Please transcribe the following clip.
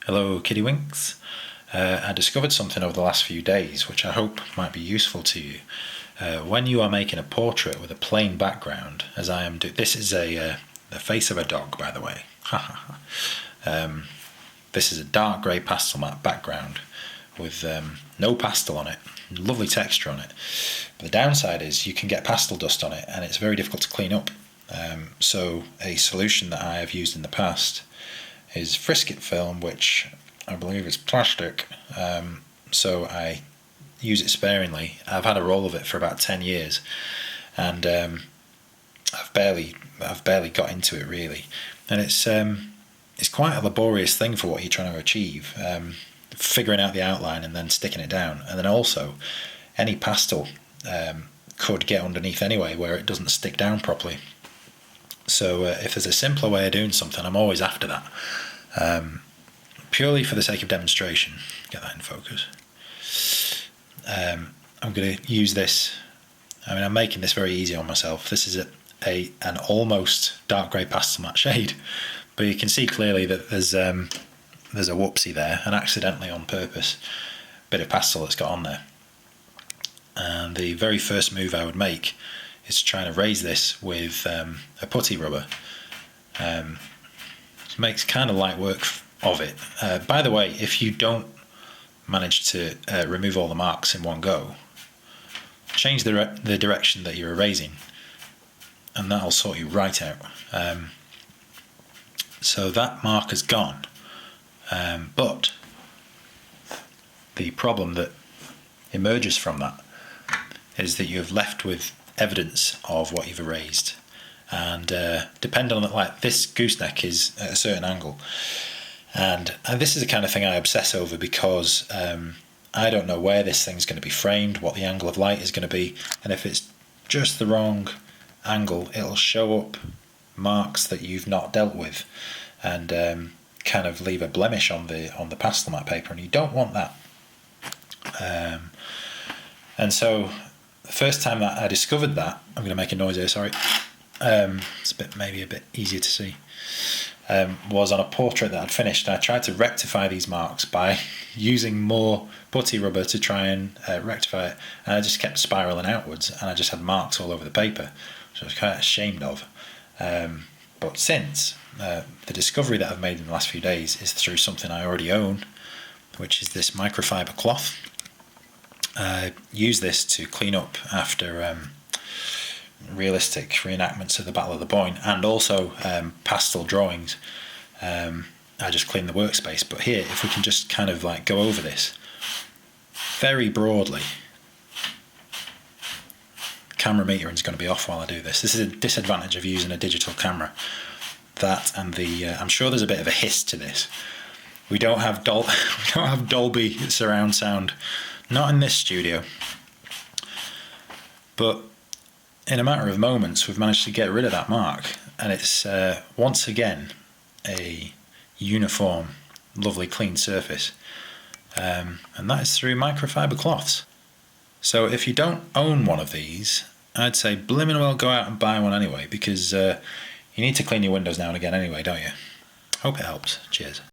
Hello Kiddywinks. I discovered something over the last few days which I hope might be useful to you. When you are making a portrait with a plain background, as I am doing, this is the face of a dog, by the way. This is a dark grey pastelmat background with no pastel on it, lovely texture on it. But the downside is you can get pastel dust on it and it's very difficult to clean up. So a solution that I have used in the past is frisket film, which I believe is plastic, so I use it sparingly. I've had a roll of it for about 10 years and I've barely got into it really, and it's quite a laborious thing for what you're trying to achieve, figuring out the outline and then sticking it down, and then also any pastel could get underneath anyway where it doesn't stick down properly. So if there's a simpler way of doing something, I'm always after that. Purely for the sake of demonstration, get that in focus. I'm going to use this. I'm making this very easy on myself. This is an almost dark grey pastel matte shade, but you can see clearly that there's a whoopsie there, and accidentally on purpose, bit of pastel that's got on there. And the very first move I would make is to try and erase this with a putty rubber. It makes kind of light work of it. By the way, if you don't manage to remove all the marks in one go, change the direction that you're erasing and that'll sort you right out. So that mark is gone, but the problem that emerges from that is that you've left with evidence of what you've erased, and depending on it, like this gooseneck is at a certain angle, and this is the kind of thing I obsess over because I don't know where this thing's going to be framed, what the angle of light is going to be, and if it's just the wrong angle, it'll show up marks that you've not dealt with and kind of leave a blemish on the pastel matte paper, and you don't want that. And so the first time that I discovered that, I'm going to make a noise here, sorry, it's maybe a bit easier to see, was on a portrait that I'd finished, and I tried to rectify these marks by using more putty rubber to try and rectify it, and I just kept spiralling outwards and I just had marks all over the paper, which I was kind of ashamed of. But since, the discovery that I've made in the last few days is through something I already own, which is this microfiber cloth. I use this to clean up after realistic reenactments of the Battle of the Boyne, and also pastel drawings. I just clean the workspace. But here, if we can just kind of like go over this very broadly. Camera metering is going to be off while I do this. This is a disadvantage of using a digital camera. That and I'm sure there's a bit of a hiss to this. We don't have Dolby surround sound, not in this studio. But in a matter of moments, we've managed to get rid of that mark, and it's once again a uniform, lovely, clean surface, and that is through microfiber cloths. So if you don't own one of these, I'd say blimmin' well go out and buy one anyway, because you need to clean your windows now and again anyway, don't you? Hope it helps. Cheers.